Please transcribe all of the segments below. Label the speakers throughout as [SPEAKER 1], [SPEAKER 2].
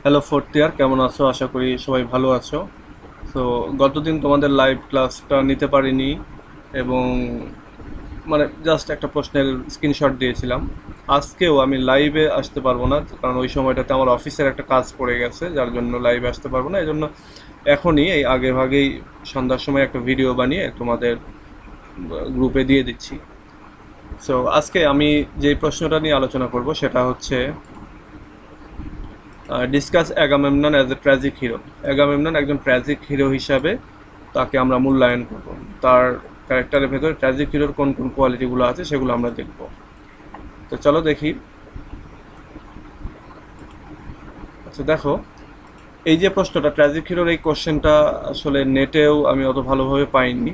[SPEAKER 1] Hello fourth year, কেমন আছো? আশা করি সবাই ভালো আছো। তো গতদিন তোমাদের লাইভ ক্লাসটা নিতে পারিনি, এবং জাস্ট একটা প্রশ্নের স্ক্রিনশট দিয়েছিলাম। আজকেও আমি লাইভে আসতে পারবো না, কারণ ওই সময়টাতে আমার অফিসের একটা কাজ পড়ে গেছে, যার জন্য লাইভে আসতে পারবো না। এই জন্য এখনই এই আগে ভাগেই সন্ধ্যার সময় একটা ভিডিও বানিয়ে তোমাদের গ্রুপে দিয়ে দিচ্ছি। সো আজকে আমি যে প্রশ্নটা নিয়ে আলোচনা করব সেটা হচ্ছে discuss Agamemnon as a tragic hero. Agamemnon একজন ট্র্যাজিক হিরো হিসাবে তাকে আমরা মূল্যায়ন করব। তার ক্যারেক্টারের ভেতরে ট্র্যাজিক হিরোর কোন কোন কোয়ালিটিগুলো আছে সেগুলো আমরা দেখব। তো চলো দেখি। আচ্ছা দেখো, এই যে প্রশ্নটা ট্র্যাজিক হিরোর, এই কোশ্চেনটা আসলে নেটেও আমি অত ভালোভাবে পাইনি,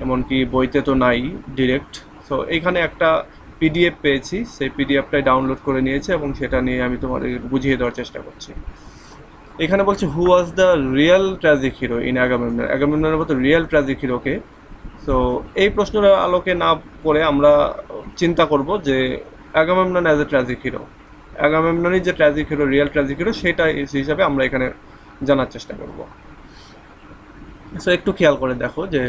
[SPEAKER 1] এমনকি বইতে তো নাই ডিরেক্ট। সো এইখানে একটা পিডিএফ পেয়েছি, সেই পিডিএফটাই ডাউনলোড করে নিয়েছি এবং সেটা নিয়ে আমি তোমাদের বুঝিয়ে দেওয়ার চেষ্টা করছি। এখানে বলছে who was the real tragic hero in Agamemnon. অ্যাগামেমননের মতো রিয়েল ট্র্যাজিক হিরোকে। সো এই প্রশ্নের আলোকে না পড়ে আমরা চিন্তা করব যে Agamemnon as a tragic hero, অ্যাগামেমননই যে tragic hero, real tragic hero, সেটা হিসাবে আমরা এখানে জানার চেষ্টা করব। সো একটু খেয়াল করে দেখো যে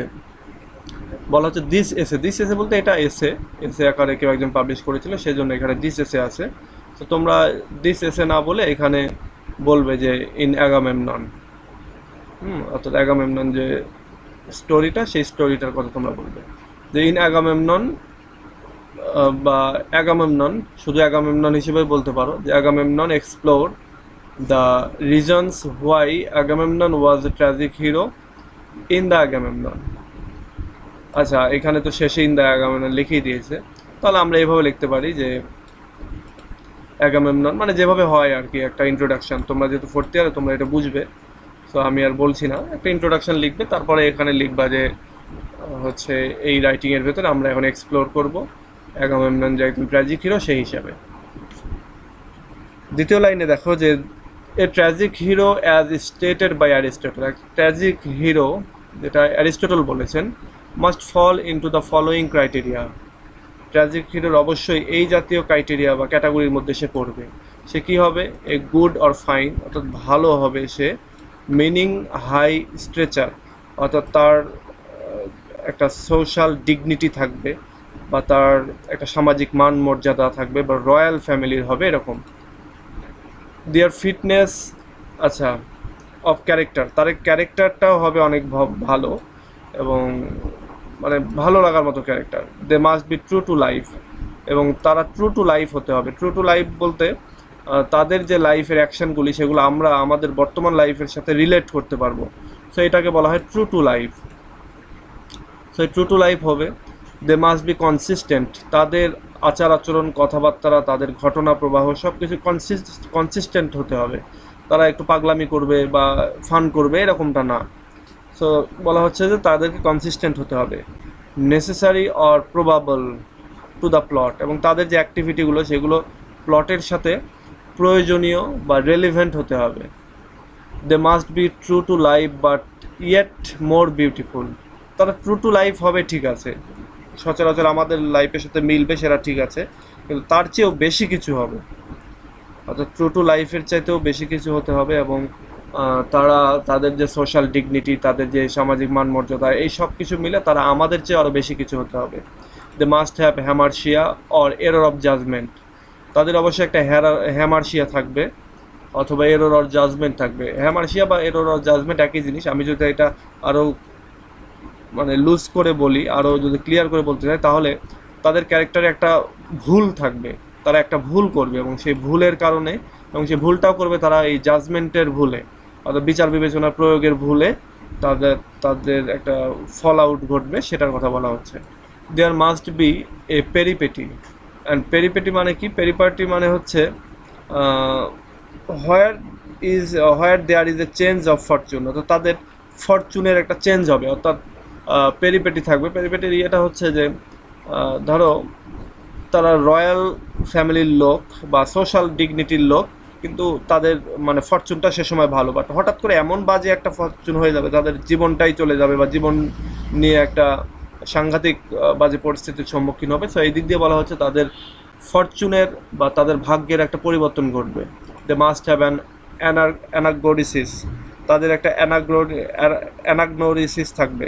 [SPEAKER 1] বলা হচ্ছে দিস এসে, দিস এসে বলতে এটা এসে, এসে আকারে কেউ একজন পাবলিশ করেছিল, সেই জন্য এখানে দিস এসে আছে। তো তোমরা দিস এসে না বলে এখানে বলবে যে ইন অ্যাগামেমনন। অর্থাৎ অ্যাগামেমনন যে স্টোরিটা, সেই স্টোরিটার কথা তোমরা বলবে যে ইন অ্যাগামেমনন, বা অ্যাগামেমনন, শুধু অ্যাগামেমনন হিসেবে বলতে পারো যে Agamemnon explore the reasons why Agamemnon was A tragic hero in the Agamemnon. আচ্ছা, এখানে তো শেষে ইন দ্য অ্যাগামেমনন লিখেই দিয়েছে, তাহলে আমরা এইভাবে লিখতে পারি যে অ্যাগামেমনন, মানে যেভাবে হয় আর কি, একটা ইন্ট্রোডাকশন। তোমরা যেহেতু ফোর্থ ইয়ারে তোমরা এটা বুঝবে, সো আমি আর বলছি না, একটা ইন্ট্রোডাকশন লিখবে, তারপরে এখানে লিখবা যে হচ্ছে এই রাইটিংয়ের ভেতরে আমরা এখন এক্সপ্লোর করব অ্যাগামেমনন যে একজন ট্র্যাজিক হিরো সেই হিসাবে। দ্বিতীয় লাইনে দেখো যে a tragic hero as stated by Aristotle. Tragic hero, যেটা অ্যারিস্টটল বলেছেন, must fall into the following criteria. Tragic হিরোর অবশ্যই এই জাতীয় ক্রাইটেরিয়া বা ক্যাটাগরির মধ্যে সে পড়বে। সে কী হবে? এ গুড অর ফাইন, অর্থাৎ ভালো হবে সে। মিনিং হাই স্ট্রেচার, অর্থাৎ তার একটা সোশ্যাল ডিগনিটি থাকবে, বা তার একটা সামাজিক মান মর্যাদা থাকবে, বা রয়্যাল ফ্যামিলির হবে এরকম। দেয়ার ফিটনেস, আচ্ছা, অফ ক্যারেক্টার, তার ক্যারেক্টারটাও হবে অনেক ভালো, এবং ভালো লাগার মতো character. They must be true to life, এবং তারা ট্রু টু লাইফ হতে হবে। ট্রু টু লাইফ বলতে তাদের যে লাইফের অ্যাকশানগুলি সেগুলো আমরা আমাদের বর্তমান লাইফের সাথে রিলেট করতে পারবো। সো এটাকে বলা হয় true to life. So true to life হবে। দে মাস্ট বি কনসিস্টেন্ট, তাদের আচার আচরণ, কথাবার্তা, তাদের ঘটনা প্রবাহ সব কিছু কনসিস্টেন্ট হতে হবে। তারা একটু পাগলামি করবে বা ফান করবে এরকমটা না। সো বলা হচ্ছে যে তাদেরকে কনসিস্টেন্ট হতে হবে। Necessary or probable to the plot, এবং তাদের যে অ্যাক্টিভিটিগুলো সেগুলো প্লটের সাথে প্রয়োজনীয় বা রেলিভেন্ট হতে হবে। They must be true to life but yet more beautiful. তারা ট্রু টু লাইফ হবে, ঠিক আছে, সচরাচর আমাদের লাইফের সাথে মিলবে, সেটা ঠিক আছে, কিন্তু তার চেয়েও বেশি কিছু হবে। অর্থাৎ ট্রু টু লাইফের চাইতেও বেশি কিছু হতে হবে, এবং তারা তাদের যে সোশ্যাল ডিগনিটি, তাদের যে সামাজিক মান মর্যাদা, এই সব কিছু মিলে তারা আমাদের চেয়ে আরও বেশি কিছু হতে হবে। They must have hamartia or error of judgement, তাদের অবশ্যই একটা হ্যামারশিয়া থাকবে অথবা এরর অর জাজমেন্ট থাকবে। হ্যামারশিয়া বা এরর অর জাজমেন্ট একই জিনিস। আমি যদি এটা আরও লুজ করে বলি, আরও যদি ক্লিয়ার করে বলতে চাই, তাহলে তাদের ক্যারেক্টারে একটা ভুল থাকবে, তারা একটা ভুল করবে, এবং সেই ভুলের কারণে, এবং সেই ভুলটাও করবে তারা এই জাজমেন্টের ভুলে, অর্থাৎ বিচার বিবেচনার প্রয়োগের ভুলে তাদের তাদের একটা ফল আউট ঘটবে, সেটার কথা বলা হচ্ছে। There must be a peripeteia. And peripeteia মানে কি? পেরিপাটি মানে হচ্ছে where where there is a change of fortune, অর্থাৎ তাদের ফরচুনের একটা চেঞ্জ হবে, অর্থাৎ পেরিপেটি থাকবে। পেরিপেটির ইয়েটা হচ্ছে যে ধরো তারা রয়্যাল ফ্যামিলির লোক বা সোশ্যাল ডিগনিটির লোক, কিন্তু তাদের ফরচুনটা সে সময় ভালো, বাট হঠাৎ করে এমন বাজে একটা ফরচুন হয়ে যাবে, তাদের জীবনটাই চলে যাবে, বা জীবন নিয়ে একটা সাংঘাতিক বাজে পরিস্থিতির সম্মুখীন হবে। সো এই দিক দিয়ে বলা হচ্ছে তাদের ফরচুনের বা তাদের ভাগ্যের একটা পরিবর্তন ঘটবে। দে মাস্ট হ্যাভ অ্যান অ্যানাগোরিসিস, তাদের একটা অ্যানাগনোরিসিস থাকবে,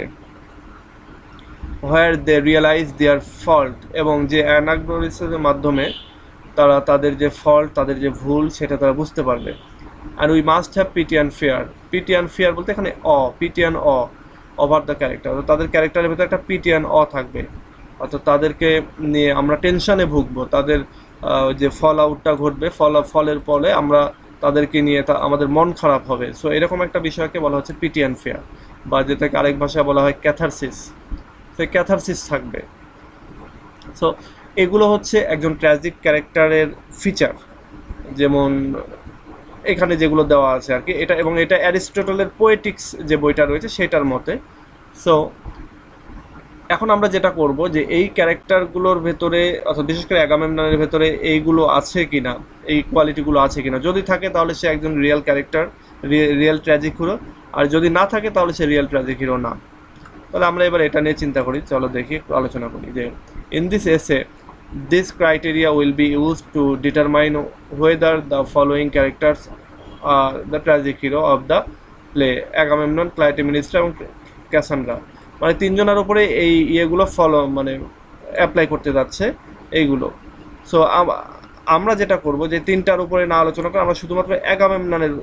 [SPEAKER 1] হোয়ার দে রিয়েলাইজ দেয়ার ফল্ট, এবং যে অ্যানাগনোরিসিসের মাধ্যমে তারা তাদের যে ফল্ট, তাদের যে ভুল, সেটা তারা বুঝতে পারবে। And we must have pity and fear. Pity and fear বলতে এখানে pity and over the character, তাদের ক্যারেক্টারের ভিতরে একটা পিটি অ্যান্ড থাকবে, অর্থাৎ তাদেরকে নিয়ে আমরা টেনশনে ভুগবো, তাদের যে ফল আউটটা ঘটবে, ফলের ফলে আমরা তাদেরকে নিয়ে আমাদের মন খারাপ হবে। সো এরকম একটা বিষয়কে বলা হচ্ছে পিটি অ্যান্ড ফিয়ার, বা যেটাকে আরেক ভাষায় বলা হয় ক্যাথারসিস। সেই ক্যাথারসিস থাকবে। সো এগুলো হচ্ছে একজন ট্র্যাজিক ক্যারেক্টারের ফিচার, যেমন এখানে যেগুলো দেওয়া আছে আর কি, এটা, এবং এটা অ্যারিস্টটলের পোয়েটিক্স যে বইটা রয়েছে সেটার মতে। সো এখন আমরা যেটা করব যে এই ক্যারেক্টারগুলোর ভেতরে, অর্থাৎ বিশেষ করে অ্যাগামেমননের ভেতরে এইগুলো আছে কিনা, এই কোয়ালিটিগুলো আছে কিনা, যদি থাকে তাহলে সে একজন real character, real tragic hero, আর যদি না থাকে তাহলে সে রিয়েল ট্র্যাজিক হিরো না। তাহলে আমরা এবার এটা নিয়ে চিন্তা করি, চলো দেখি, একটু আলোচনা করি যে ইন দিস এসে this criteria will be used to determine whether the following characters are the tragic hero of the play: Agamemnon, Clytemnestra এবং ক্যাসান্ড্রা। মানে তিনজনের উপরে এই ইয়েগুলো মানে অ্যাপ্লাই করতে যাচ্ছে এইগুলো। সো আমরা যেটা করব যে তিনটার উপরে না আলোচনা করে আমরা শুধুমাত্র অ্যাগামেমননের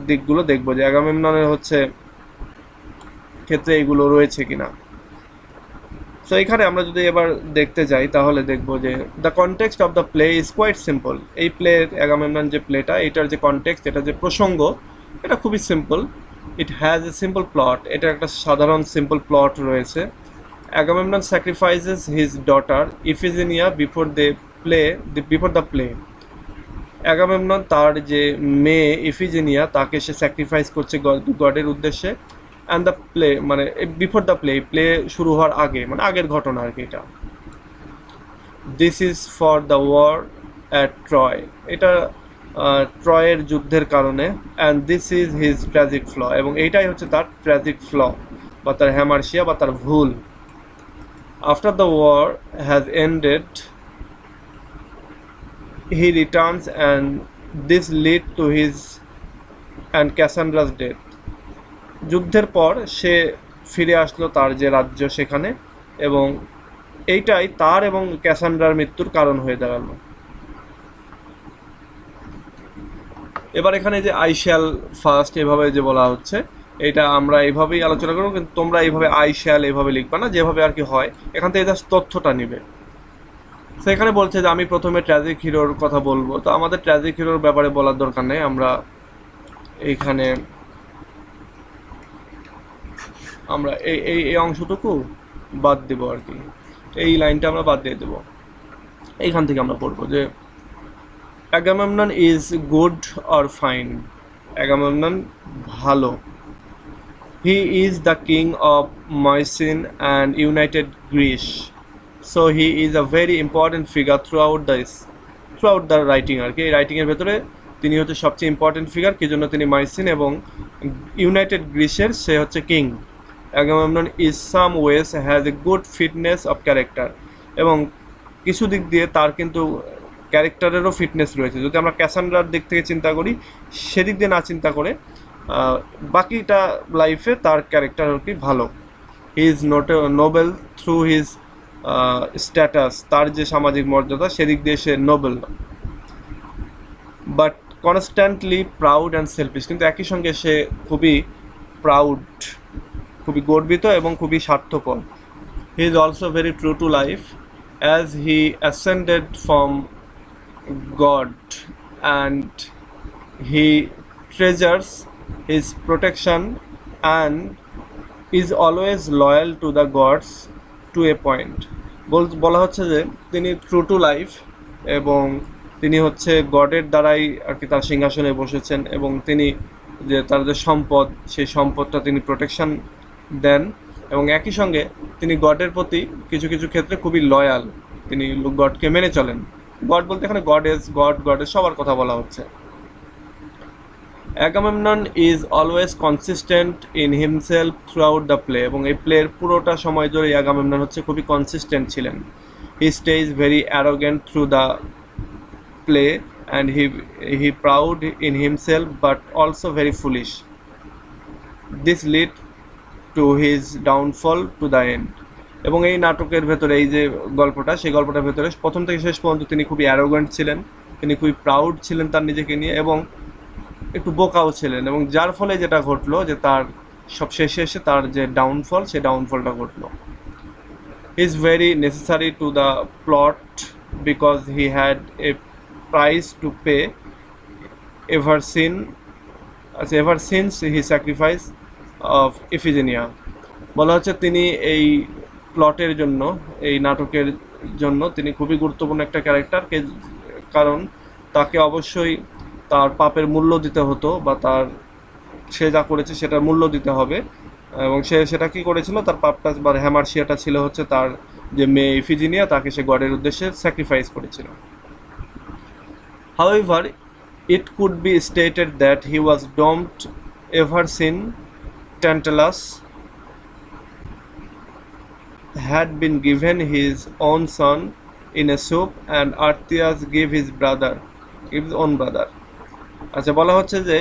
[SPEAKER 1] দিকগুলো দেখব, যে অ্যাগামেমননের হচ্ছে ক্ষেত্রে এইগুলো রয়েছে কিনা। সো এখানে আমরা যদি এবার দেখতে যাই তাহলে দেখব যে the context of the play is quite simple. এই প্লের, অ্যাগামেমনন যে প্লেটা, এটার যে কনটেক্সট, এটা যে প্রসঙ্গ, এটা খুবই simple. It has a simple plot, এটা একটা সাধারণ সিম্পল প্লট রয়েছে। Agamemnon sacrifices his daughter Iphigenia before the play. Agamemnon তার যে মেয়ে ইফিজিনিয়া, তাকে সে স্যাক্রিফাইস করছে গডের উদ্দেশ্যে। অ্যান্ড দ্য প্লে, মানে বিফোর দ্য প্লে শুরু হওয়ার আগে, মানে আগের ঘটনা আর কি এটা। This is for the war at Troy, এটা ট্রয়ের যুদ্ধের কারণে। And this is his tragic flaw, এবং এইটাই হচ্ছে তার ট্র্যাজিক ফ্ল, বা তার হ্যামারশিয়া, বা তার ভুল। After the war has ended he returns and this lead to his and Cassandra's death. যুদ্ধের পর সে ফিরে আসলো তার যে রাজ্য সেখানে, এবং এইটাই তার এবং ক্যাসান্ড্রার মৃত্যুর কারণ হয়ে দাঁড়ালো। এবার এখানে যে আই শ্যাল ফার্স্ট এভাবে যে বলা হচ্ছে, এটা আমরা এইভাবেই আলোচনা করবো, কিন্তু তোমরা এইভাবে আই শ্যাল এভাবে লিখবা না, যেভাবে আর কি হয়, এখান থেকে জাস্ট তথ্যটা নিবে। সেখানে বলছে যে আমি প্রথমে ট্র্যাজিক হিরোর কথা বলবো, তো আমাদের ট্র্যাজিক হিরোর ব্যাপারে বলার দরকার নেই, আমরা এইখানে আমরা এই অংশটুকু বাদ দেবো আর কি, এই লাইনটা আমরা বাদ দিয়ে দেবো। এইখান থেকে আমরা পড়বো যে Agamemnon is good or fine. Agamemnon ভালো। He is the king of Mycenae and united Greece. So he is a very important figure throughout the writing আর কি। এই রাইটিংয়ের ভেতরে তিনি হচ্ছে সবচেয়ে ইম্পর্টেন্ট ফিগার, কি জন্য তিনি মাইসিন এবং ইউনাইটেড গ্রিসের সে হচ্ছে king. Agamemnon is some ways has a good fitness of character, এবং কিছু দিক দিয়ে তার কিন্তু ক্যারেক্টারেরও ফিটনেস রয়েছে। যদি আমরা ক্যাসান্ড্রার দিক থেকে চিন্তা করি, সেদিক দিয়ে না চিন্তা করে বাকিটা লাইফে তার ক্যারেক্টার আর কি ভালো। He is noble through his status, তার যে সামাজিক মর্যাদা সেদিক দিয়ে সে noble, but constantly proud and selfish, কিন্তু একই সঙ্গে সে খুবই প্রাউড, খুবই গর্বিত এবং খুবই স্বার্থপর। He is also very true to life as he ascended from god and he treasures his protection and is always loyal to the gods to a point. বলা হচ্ছে যে তিনি ট্রু টু লাইফ, এবং তিনি হচ্ছে গডের দ্বারাই আর কি তার সিংহাসনে বসেছেন, এবং তিনি যে তার যে সম্পদ, সেই সম্পদটা তিনি প্রোটেকশন দেন, এবং একই সঙ্গে তিনি গডের প্রতি কিছু কিছু ক্ষেত্রে খুবই লয়াল, তিনি গডকে মেনে চলেন। গড বলতে এখানে গডের সবার কথা বলা হচ্ছে। Agamemnon is always consistent in himself through out the play, এবং এই প্লের পুরোটা সময় ধরে অ্যাগামেমনন হচ্ছে খুবই কনসিস্টেন্ট ছিলেন। He stays very arrogant through the play and he proud in himself but also very foolish. This led to his downfall to the end. এবং এই নাটকের ভেতরে এই যে গল্পটা, সেই গল্পটার ভেতরে প্রথম থেকে শেষ পর্যন্ত তিনি খুবই অ্যারোগেন্ট ছিলেন, তিনি খুবই প্রাউড ছিলেন তার নিজেকে নিয়ে, এবং একটু বোকাও ছিলেন, এবং যার ফলে যেটা ঘটলো যে তার সব শেষে এসে তার যে ডাউনফল, সেই ডাউনফলটা ঘটলো. Is very necessary to the plot because he had a price to pay ever since his sacrifice of Iphigenia. বলা হচ্ছে তিনি এই প্লটের জন্য, এই নাটকের জন্য তিনি খুবই গুরুত্বপূর্ণ একটা ক্যারেক্টার, কারণ তাকে অবশ্যই তার পাপের মূল্য দিতে হতো, বা তার সে যা করেছে সেটার মূল্য দিতে হবে, এবং সে সেটা কী করেছিল, তার পাপটা বা হ্যামার্সিয়াটা ছিল হচ্ছে তার যে মেয়ে ইফিজিনিয়া, তাকে সে গডের উদ্দেশ্যে স্যাক্রিফাইস করেছিল. However, it could be stated that he was doomed ever since Tantalus had been given his own son in a soup and Artias gave his own brother. আচ্ছা, বলা হচ্ছে যে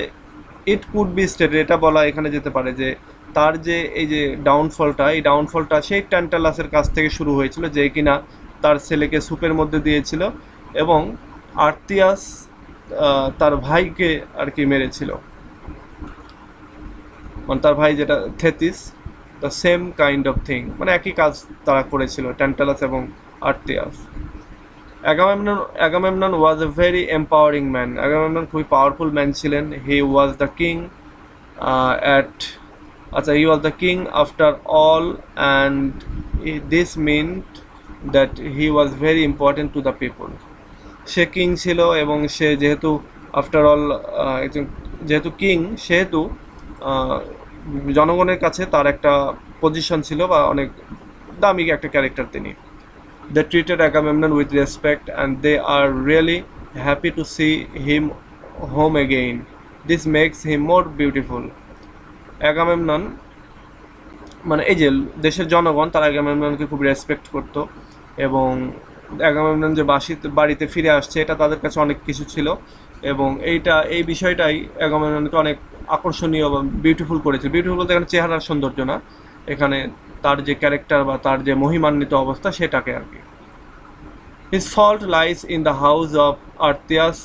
[SPEAKER 1] ইট কুড বি স্টেটেড, এটা বলা এখানে যেতে পারে যে তার যে এই যে ডাউনফলটা, এই ডাউনফলটা সেই ট্যান্টালাসের কাছ থেকে শুরু হয়েছিল, যে কিনা তার ছেলেকে সুপের মধ্যে দিয়েছিল, এবং আর্তিয়াস তার ভাইকে আর কি মেরেছিল, মানে তার ভাই যেটা Thyestes, the same kind of thing, মানে একই কাজ তারা করেছিল ট্যান্টালাস এবং আর্তিয়াস. Agamemnon was a very empowering man. Agamemnon খুবই পাওয়ারফুল ম্যান ছিলেন. He was the king he was the king after all, and this meant that he was very important to the people. Say king ছিল, এবং সে যেহেতু after all যেহেতু king, সেহেতু জনগণের কাছে তার একটা পজিশন ছিল, বা অনেক দামি একটা ক্যারেক্টার তিনি. They treated Agamemnon with respect and they are really happy to see him home again. This makes him more beautiful. Agamemnon মানে এই যে দেশের জনগণ তারা Agamemnonকে খুব রেসপেক্ট করত, এবং Agamemnon যে বাড়িতে ফিরে আসছে এটা তাদের কাছে অনেক কিছু ছিল, এবং এই বিষয়টাই Agamemnonকে অনেক আকর্ষণীয় বা বিউটিফুল করেছিল. বিউটিফুল বলতে এখানে চেহারার সৌন্দর্য না, এখানে তার যে ক্যারেক্টার বা তার যে মহিমান্বিত অবস্থা সেটাকে আর কি. His fault lies in the house of Artias,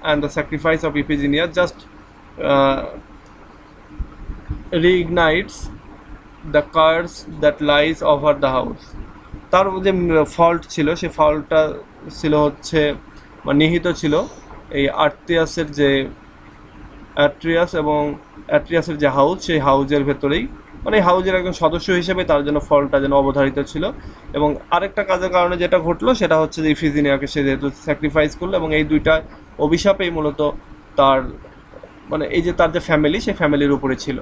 [SPEAKER 1] and the sacrifice of Iphigenia just reignites the curse that lies over the house. তার যে ফল্ট ছিল, সেই ফল্টটা ছিল হচ্ছে বা নিহিত ছিল এই আর্টিয়াসের যে অ্যাট্রিয়াসের যে হাউস, সেই হাউজের ভেতরেই, মানে হাউজের একজন সদস্য হিসেবে তার জন্য ফলটা যেন অবধারিত ছিল. এবং আরেকটা কাজের কারণে যেটা ঘটলো সেটা হচ্ছে যে ইফিজিনিয়াকে সে যেহেতু স্যাক্রিফাইস করলো, এবং এই দুইটা অভিশাপেই মূলত তার মানে এই যে তার যে ফ্যামিলি, সেই ফ্যামিলির উপরে ছিল.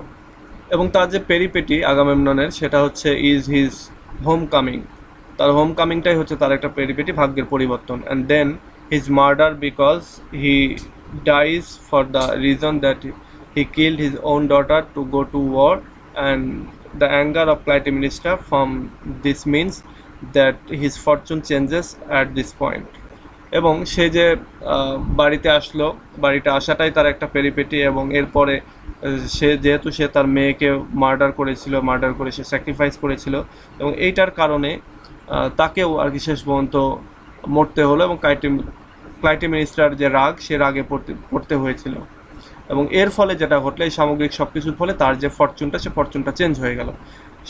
[SPEAKER 1] এবং তার যে পেরিপেটি আগামেমননের, সেটা হচ্ছে ইজ হিজ হোম কামিং, তার হোম কামিংটাই হচ্ছে তার একটা পেরিপেটি, ভাগ্যের পরিবর্তন. And then his murder because he dies for the reason that he killed his own daughter to go to war. And the anger of Clytemnestra from this means that his fortune changes at this point. এবং সে যে বাড়িতে আসলো, বাড়িতে আসাটাই তার একটা পেরিপেটি, এবং এরপরে যেহেতু সে তার মেয়েকে মার্ডার করে সে স্যাক্রিফাইস করেছিল, এবং এইটার কারণে তাকেও আর কি শেষ পর্যন্ত মরতে হলো, এবং ক্লাইটেমেনিস্ট্রার যে রাগ, সে রাগে পড়তে হয়েছিল. এবং এর ফলে যেটা ঘটলো, এই সামগ্রিক সব কিছুর ফলে তার যে ফরচুনটা চেঞ্জ হয়ে গেল.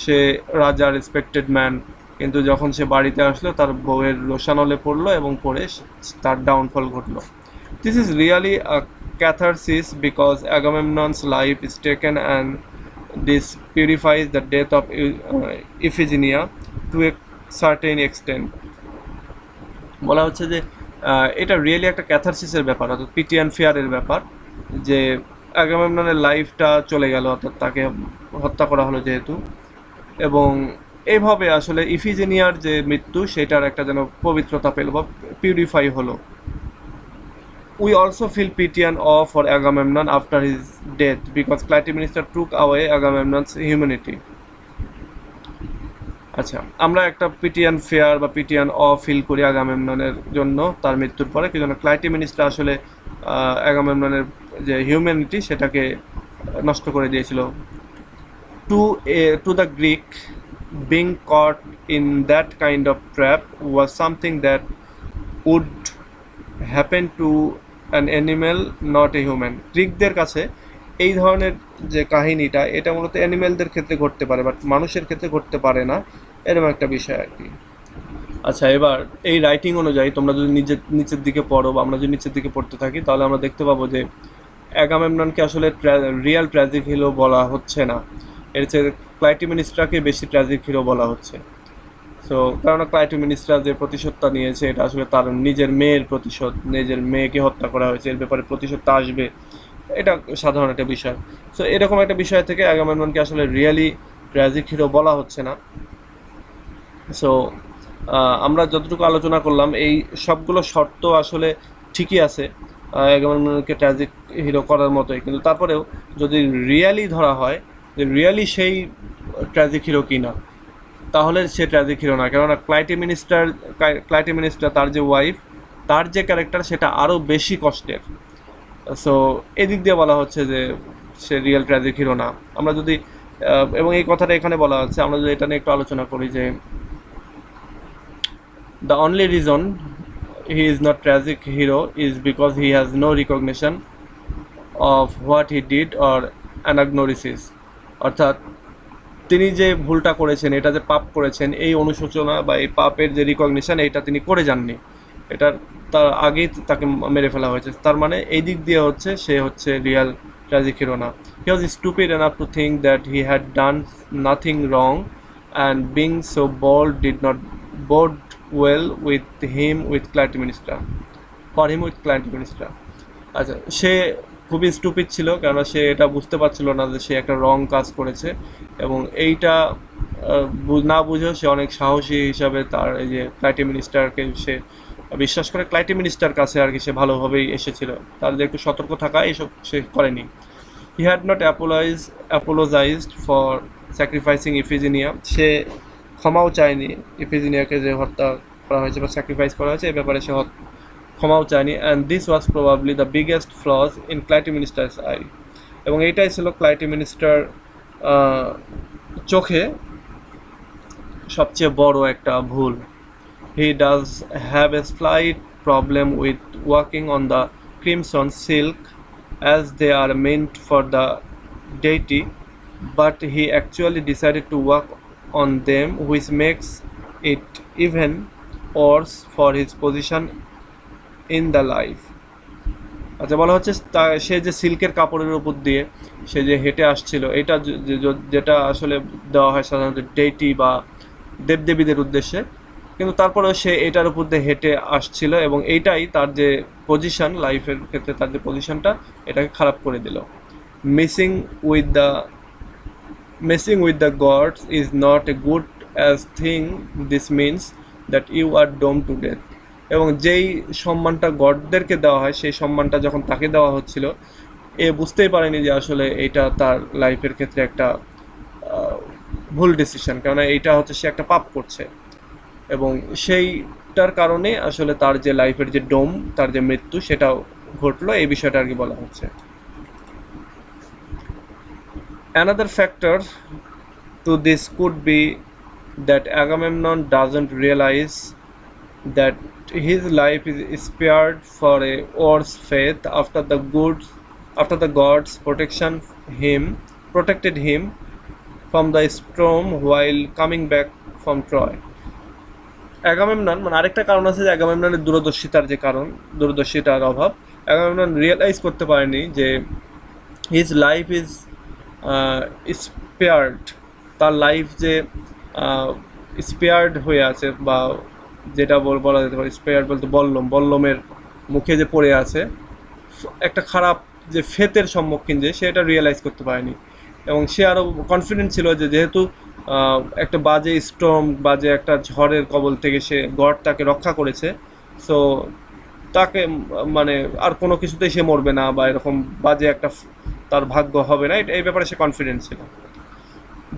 [SPEAKER 1] সে রাজা রেসপেক্টেড ম্যান, কিন্তু যখন সে বাড়িতে আসলো তার বউয়ের রোশানলে পড়লো, এবং পড়ে তার ডাউনফল ঘটলো. This is really a catharsis because Agamemnon's life is taken, and this purifies the death of Iphigenia to a certain extent. বলা হচ্ছে যে এটা রিয়েলি একটা ক্যাথারসিসের ব্যাপার, অর্থাৎ পিটিয়ান ফেয়ারের ব্যাপার, যে আগামেমননের লাইফটা চলে গেল, অর্থাৎ তাকে হত্যা করা হলো যেহেতু, এবং এইভাবে আসলে ইফিজেনিয়ার যে মৃত্যু, সেটার একটা যেন পবিত্রতা পেল বা পিউরিফাই হলো. We also feel pity and awe for Agamemnon after his death because Clytemnestra took away Agamemnon's humanity. আচ্ছা, আমরা একটা পিটিয়ান ফেয়ার বা পিটিয়ান অ ফিল করি আগামেমননের জন্য তার মৃত্যুর পরে, কি জন্য Clytemnestra আসলে অ্যাগামেমননের যে হিউম্যানিটি সেটাকে নষ্ট করে দিয়েছিল। To the Greek, being caught in that kind of trap was something that would happen to an animal, not a human. গ্রিকদের কাছে এই ধরনের যে কাহিনীটা এটা মূলত অ্যানিমেলদের ক্ষেত্রে ঘটতে পারে, বাট মানুষের ক্ষেত্রে ঘটতে পারে না, এরকম একটা বিষয় আর কি। আচ্ছা, এবার এই রাইটিং অনুযায়ী তোমরা যদি নিচের দিকে পড়ো বা আমরা যদি নিচের দিকে পড়তে থাকি, তাহলে আমরা দেখতে পাবো যে অ্যাগামেমননকে আসলে রিয়াল ট্র্যাজিক হিরো বলা হচ্ছে না, এর চেয়ে ক্লাইটেমিনিস্ট্রাকে বেশি ট্র্যাজিক হিরো বলা হচ্ছে। সো কেননা ক্লাইটেমিনিস্ট্রা যে প্রতিশোধটা নিয়েছে এটা আসলে তার নিজের মেয়ের প্রতিশোধ, নিজের মেয়েকে হত্যা করা হয়েছে, এর ব্যাপারে প্রতিশোধটা আসবে, এটা সাধারণ একটা বিষয়। সো এরকম একটা বিষয় থেকে অ্যাগামেমননকে আসলে রিয়েলি ট্র্যাজিক হিরো বলা হচ্ছে না। সো আমরা যতটুকু আলোচনা করলাম এই সবগুলো শর্ত আসলে ঠিকই আছে অ্যাগামেমননকে ট্র্যাজিক হিরো করার মতোই, কিন্তু তারপরেও যদি রিয়েলি ধরা হয় যে রিয়েলি সেই ট্র্যাজিক হিরো কি না, তাহলে সে ট্র্যাজিক হিরো না। কেননা ক্লাইটেমিনিস্টার তার যে ওয়াইফ, তার যে ক্যারেক্টার সেটা আরও বেশি কষ্টের। সো এদিক দিয়ে বলা হচ্ছে যে সে রিয়েল ট্র্যাজিক হিরো না। আমরা যদি এবং এই কথাটা এখানে বলা হচ্ছে, আমরা যদি এটা নিয়ে একটু আলোচনা করি যে the only reason he is not tragic hero is because he has no recognition of what he did or anagnosis, অর্থাৎ তিনি যে ভুলটা করেছেন, এটা যে পাপ করেছেন, এই অনুশোচনা বা এই পাপের যে রিকগনিশন এটা তিনি করে যাননি, এটার তার আগেই তাকে মেরে ফেলা হয়েছে। তার মানে এই দিক দিয়ে হচ্ছে সে হচ্ছে রিয়াল ট্র্যাজিক হিরো না। He was stupid enough to think that he had done nothing wrong and being so bold did not bode well with him with Clytemnestra for him with Clytemnestra. আচ্ছা, সে খুবই stupid ছিল, কেননা সে এটা বুঝতে পারছিল না যে সে একটা রং কাজ করেছে, এবং এইটা না বুঝেও সে অনেক সাহসী হিসাবে তার এই যে ক্লাইটেমিনিস্টারকে সে বিশ্বাস করে ক্লাইটেমিনিস্টার কাছে আর কি সে ভালোভাবেই এসেছিল, তার যে একটু সতর্ক থাকা এইসব সে করেনি। He had not apologized for sacrificing Iphigenia, সে ক্ষমাও চায়নি ইফিজিনিয়াকে যে হত্যা করা হয়েছে বা স্যাক্রিফাইস করা হয়েছে এই ব্যাপারে সে ক্ষমাও চায়নি। And this was probably the biggest flaws in Clytemnestra's eye, এবং এইটাই ছিল ক্লাইটেমিনিস্টার চোখে সবচেয়ে বড় একটা ভুল। He does have a slight problem with walking on the crimson silk as they are meant for the deity, but he actually decided to work on them, which makes it even worse for his position in the life. আচ্ছা, বলা হচ্ছে সে যে সিল্কের কাপড়ের উপর দিয়ে সে যে হেঁটে আসছিল, এটা যেটা আসলে দেওয়া হয় সাধারণত ডেইটি বা দেবদেবীদের উদ্দেশ্যে, কিন্তু তারপরেও সে এটার উপর দিয়ে হেঁটে আসছিল, এবং এইটাই তার যে পজিশন লাইফের ক্ষেত্রে, তার যে পজিশনটা এটাকে খারাপ করে দিল। Messing with the gods is not a good as thing. This means that you are doomed to death. এবং যেই সম্মানটা গডদেরকে দেওয়া হয় সেই সম্মানটা যখন তাকে দেওয়া হচ্ছিল, এ বুঝতেই পারেনি যে আসলে এটা তার লাইফের ক্ষেত্রে একটা ভুল ডিসিশন, কেননা এইটা হচ্ছে সে একটা পাপ করছে, এবং সেইটার কারণে আসলে তার যে লাইফের যে ডোম, তার যে মৃত্যু সেটাও ঘটলো, এই বিষয়টা আর কি বলা হচ্ছে। Another factor to this could be that Agamemnon doesn't realize that his life is spared for a worse fate after the gods protected him from the storm while coming back from Troy. Agamemnon মানে আরেকটা কারণ আছে যে অ্যাগামেমননের দূরদর্শিতার অভাব। Agamemnon realise করতে পারেনি যে his life is spared, তার লাইফ যে স্পেয়ার্ড হয়ে আছে, বা যেটা বলা যেতে পারে স্পেয়ার্ড বলতে বল্লমের মুখে যে পড়ে আছে, একটা খারাপ যে ফেতের সম্মুখীন, যে সে এটা রিয়েলাইজ করতে পারেনি, এবং সে আরও কনফিডেন্ট ছিল যে যেহেতু একটা বাজে স্টর্ম, বাজে একটা ঝড়ের কবল থেকে সে গড তাকে রক্ষা করেছে, সো তাকে মানে আর কোনো কিছুতেই সে মরবে না, বা এরকম বাজে একটা তার ভাগ্য হবে না, এই ব্যাপারে সে কনফিডেন্ট ছিল।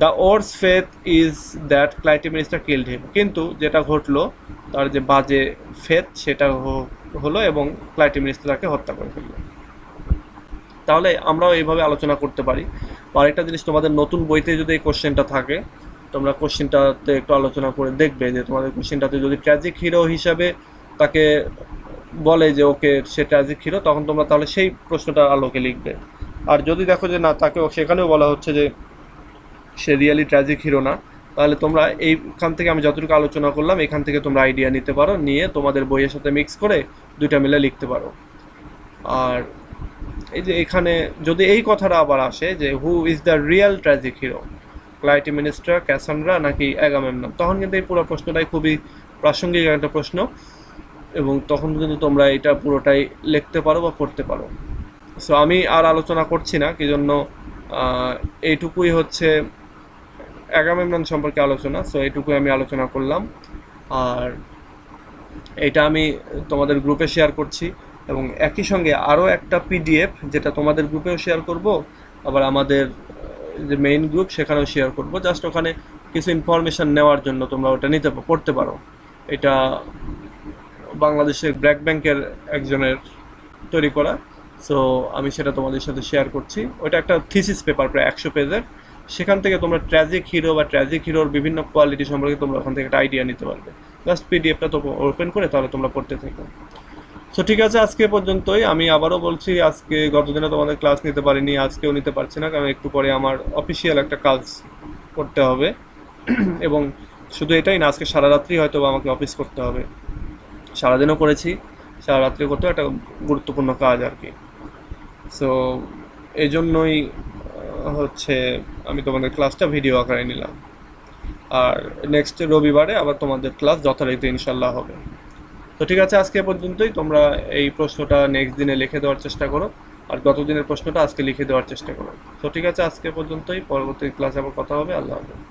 [SPEAKER 1] The worse faith is that Clytemnestra killed him, কিন্তু যেটা ঘটলো তার যে বাজে ফেথ সেটা হলো এবং ক্লাইটেমিনিস্ট্রাকে হত্যা করে ফেললো। তাহলে আমরাও এইভাবে আলোচনা করতে পারি। আরেকটা জিনিস, তোমাদের নতুন বইতে যদি এই কোশ্চেনটা থাকে, তোমরা কোশ্চেনটাতে একটু আলোচনা করে দেখবে যে তোমাদের কোশ্চেনটাতে যদি ট্র্যাজিক হিরো হিসাবে তাকে বলে যে ওকে সে ট্র্যাজিক হিরো, তখন তোমরা তাহলে সেই প্রশ্নটার আলোকে লিখবে। আর যদি দেখো যে না, তাকে সেখানেও বলা হচ্ছে যে সে রিয়েলি ট্র্যাজিক হিরো না, তাহলে তোমরা এইখান থেকে আমি যতটুকু আলোচনা করলাম এখান থেকে তোমরা আইডিয়া নিতে পারো, নিয়ে তোমাদের বইয়ের সাথে মিক্স করে দুইটা মিলে লিখতে পারো। আর এই যে এখানে যদি এই কথাটা আবার আসে যে who is the real tragic hero, Clytemnestra, Cassandra নাকি অ্যাগামেমনন, তখন কিন্তু এই পুরো প্রশ্নটাই খুবই প্রাসঙ্গিক একটা প্রশ্ন, এবং তখন কিন্তু তোমরা এটা পুরোটাই লিখতে পারো বা পড়তে পারো। সো আমি আর আলোচনা করছি না, কি জন্য এইটুকুই হচ্ছে অ্যাগামেমনন সম্পর্কে আলোচনা। সো এইটুকুই আমি আলোচনা করলাম, আর এটা আমি তোমাদের গ্রুপে শেয়ার করছি, এবং একই সঙ্গে আরও একটা পিডিএফ যেটা তোমাদের গ্রুপেও শেয়ার করব, আবার আমাদের যে মেইন গ্রুপ সেখানেও শেয়ার করব। জাস্ট ওখানে কিছু ইনফরমেশান নেওয়ার জন্য তোমরা ওটা পড়তে পারো। এটা বাংলাদেশের ব্র্যাক ব্যাংকের একজনের তৈরি করা। সো আমি সেটা তোমাদের সাথে শেয়ার করছি। ওটা একটা থিসিস পেপার প্রায় 100 পেজের। সেখান থেকে তোমরা ট্র্যাজিক হিরো বা ট্র্যাজিক হিরোর বিভিন্ন কোয়ালিটি সম্পর্কে তোমরা ওখান থেকে একটা আইডিয়া নিতে পারবে। জাস্ট পিডিএফটা তো ওপেন করে তাহলে তোমরা পড়তে থাকো। সো ঠিক আছে, আজকে পর্যন্তই। আমি আবারও বলছি, আজকে গতদিনে তোমাদের ক্লাস নিতে পারিনি, আজকেও নিতে পারছি না, কারণ একটু পরে আমার অফিসিয়াল একটা কাজ করতে হবে। এবং শুধু এটাই না, আজকে সারা রাত্রি হয়তো আমাকে অফিস করতে হবে। সারাদিনও করেছি, সারা রাত্রি করতেও একটা গুরুত্বপূর্ণ কাজ আর কি। সো এই জন্যই হচ্ছে আমি তোমাদের ক্লাসটা ভিডিও আকারে নিলাম। আর নেক্সট রবিবারে আবার তোমাদের ক্লাস যথারীতি ইনশাল্লাহ হবে। তো ঠিক আছে, আজকে পর্যন্তই। তোমরা এই প্রশ্নটা নেক্সট দিনে লিখে দেওয়ার চেষ্টা করো, আর গত দিনের প্রশ্নটা আজকে লিখে দেওয়ার চেষ্টা করো। তো ঠিক আছে, আজকে পর্যন্তই। পরবর্তী ক্লাসে আবার কথা হবে। আল্লাহ হাফেজ।